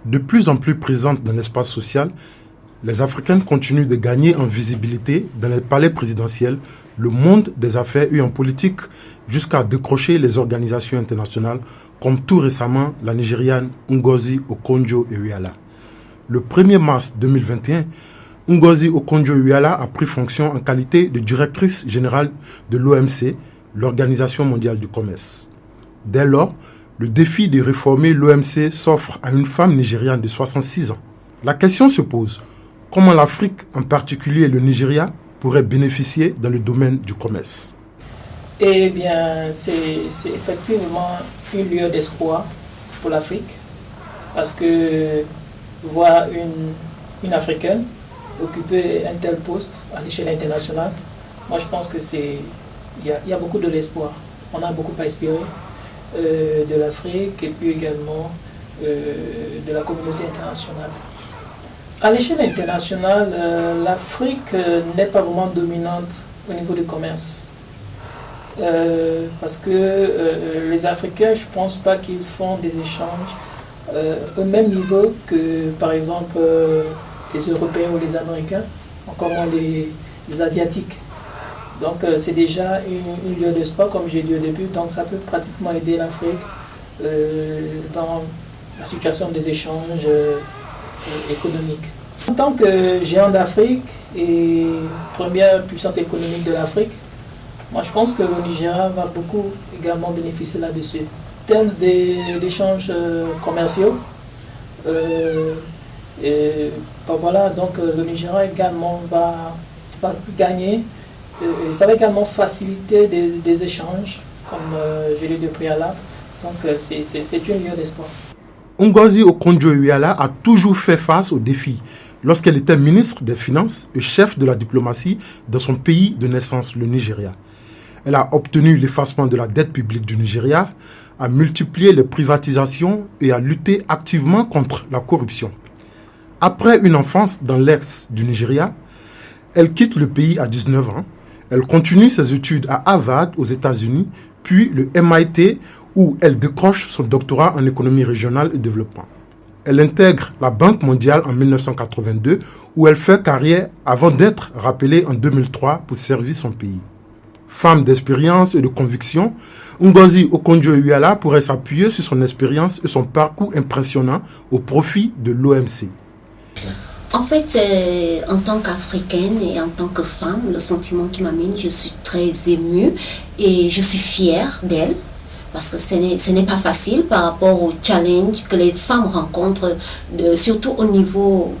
De plus en plus présentes dans l'espace social, les Africaines continuent de gagner en visibilité dans les palais présidentiels, le monde des affaires et en politique, jusqu'à décrocher les organisations internationales, comme tout récemment la Nigériane Ngozi Okonjo-Iweala. Le 1er mars 2021, Ngozi Okonjo-Iweala a pris fonction en qualité de directrice générale de l'OMC, l'Organisation mondiale du commerce. Dès lors, le défi de réformer l'OMC s'offre à une femme nigériane de 66 ans. La question se pose, comment l'Afrique, en particulier le Nigeria, pourrait bénéficier dans le domaine du commerce? Eh bien, c'est effectivement une lueur d'espoir pour l'Afrique, parce que voir une Africaine occuper un tel poste à l'échelle internationale, moi je pense que il y a beaucoup de l'espoir. On a beaucoup à espérer de l'Afrique et puis également de la communauté internationale. À l'échelle internationale, l'Afrique n'est pas vraiment dominante au niveau du commerce. Parce que les Africains, je ne pense pas qu'ils font des échanges au même niveau que, par exemple, les Européens ou les Américains, encore moins les Asiatiques. Donc c'est déjà une lueur d'espoir, comme j'ai dit au début, donc ça peut pratiquement aider l'Afrique dans la situation des échanges économiques. En tant que géant d'Afrique et première puissance économique de l'Afrique, moi je pense que le Nigeria va beaucoup également bénéficier là-dessus. En termes d'échanges commerciaux, voilà, donc le Nigeria également va gagner. Ça va également faciliter des échanges, comme je l'ai dit au préalable. Donc c'est une lueur d'espoir. Ngozi Okonjo-Iweala a toujours fait face aux défis lorsqu'elle était ministre des Finances et chef de la diplomatie dans son pays de naissance, le Nigeria. Elle a obtenu l'effacement de la dette publique du Nigeria, a multiplié les privatisations et a lutté activement contre la corruption. Après une enfance dans l'est du Nigeria, elle quitte le pays à 19 ans. Elle continue ses études à Harvard aux États-Unis, puis le MIT où elle décroche son doctorat en économie régionale et développement. Elle intègre la Banque mondiale en 1982 où elle fait carrière avant d'être rappelée en 2003 pour servir son pays. Femme d'expérience et de conviction, Ngozi Okonjo-Iweala pourrait s'appuyer sur son expérience et son parcours impressionnant au profit de l'OMC. En fait, en tant qu'Africaine et en tant que femme, le sentiment qui m'amène, je suis très émue et je suis fière d'elle parce que ce n'est pas facile par rapport aux challenges que les femmes rencontrent, surtout au niveau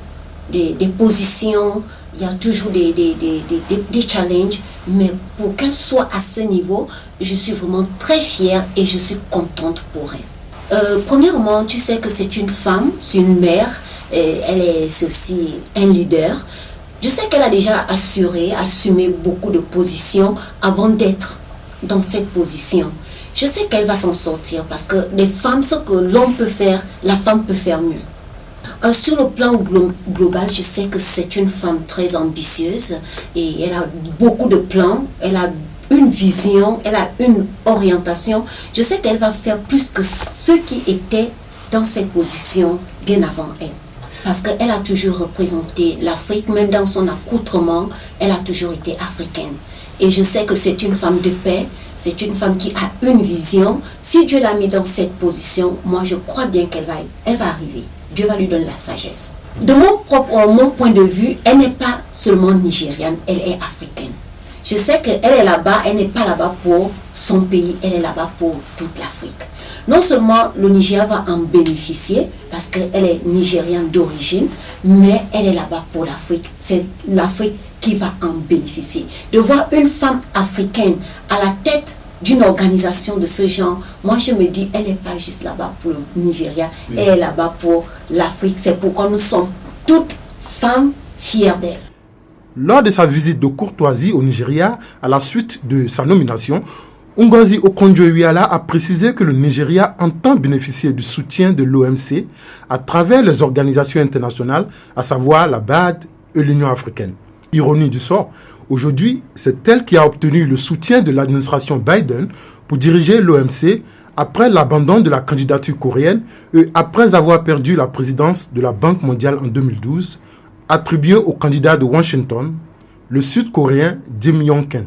des positions. Il y a toujours des challenges, mais pour qu'elle soit à ce niveau, je suis vraiment très fière et je suis contente pour elle. Premièrement, tu sais que c'est une femme, c'est une mère. C'est aussi un leader. Je sais qu'elle a déjà assumé beaucoup de positions avant d'être dans cette position. Je sais qu'elle va s'en sortir parce que les femmes, ce que l'homme peut faire, la femme peut faire mieux. Sur le plan global, je sais que c'est une femme très ambitieuse et elle a beaucoup de plans, elle a une vision, elle a une orientation. Je sais qu'elle va faire plus que ceux qui étaient dans cette position bien avant elle. Parce qu'elle a toujours représenté l'Afrique, même dans son accoutrement, elle a toujours été africaine. Et je sais que c'est une femme de paix, c'est une femme qui a une vision. Si Dieu l'a mis dans cette position, moi je crois bien qu'elle va arriver. Dieu va lui donner la sagesse. De mon point de vue, elle n'est pas seulement nigériane, elle est africaine. Je sais qu'elle est là-bas, elle n'est pas là-bas pour son pays, elle est là-bas pour toute l'Afrique. Non seulement le Nigeria va en bénéficier parce qu'elle est nigériane d'origine, mais elle est là-bas pour l'Afrique. C'est l'Afrique qui va en bénéficier. De voir une femme africaine à la tête d'une organisation de ce genre, moi je me dis, elle n'est pas juste là-bas pour le Nigeria, elle est là-bas pour l'Afrique. C'est pourquoi nous sommes toutes femmes fières d'elle. Lors de sa visite de courtoisie au Nigeria, à la suite de sa nomination, Ngozi Okonjo-Iweala a précisé que le Nigeria entend bénéficier du soutien de l'OMC à travers les organisations internationales, à savoir la BAD et l'Union africaine. Ironie du sort, aujourd'hui, c'est elle qui a obtenu le soutien de l'administration Biden pour diriger l'OMC Après l'abandon de la candidature coréenne et après avoir perdu la présidence de la Banque mondiale en 2012, attribuée au candidat de Washington, le Sud-Coréen Kim Yong-ken.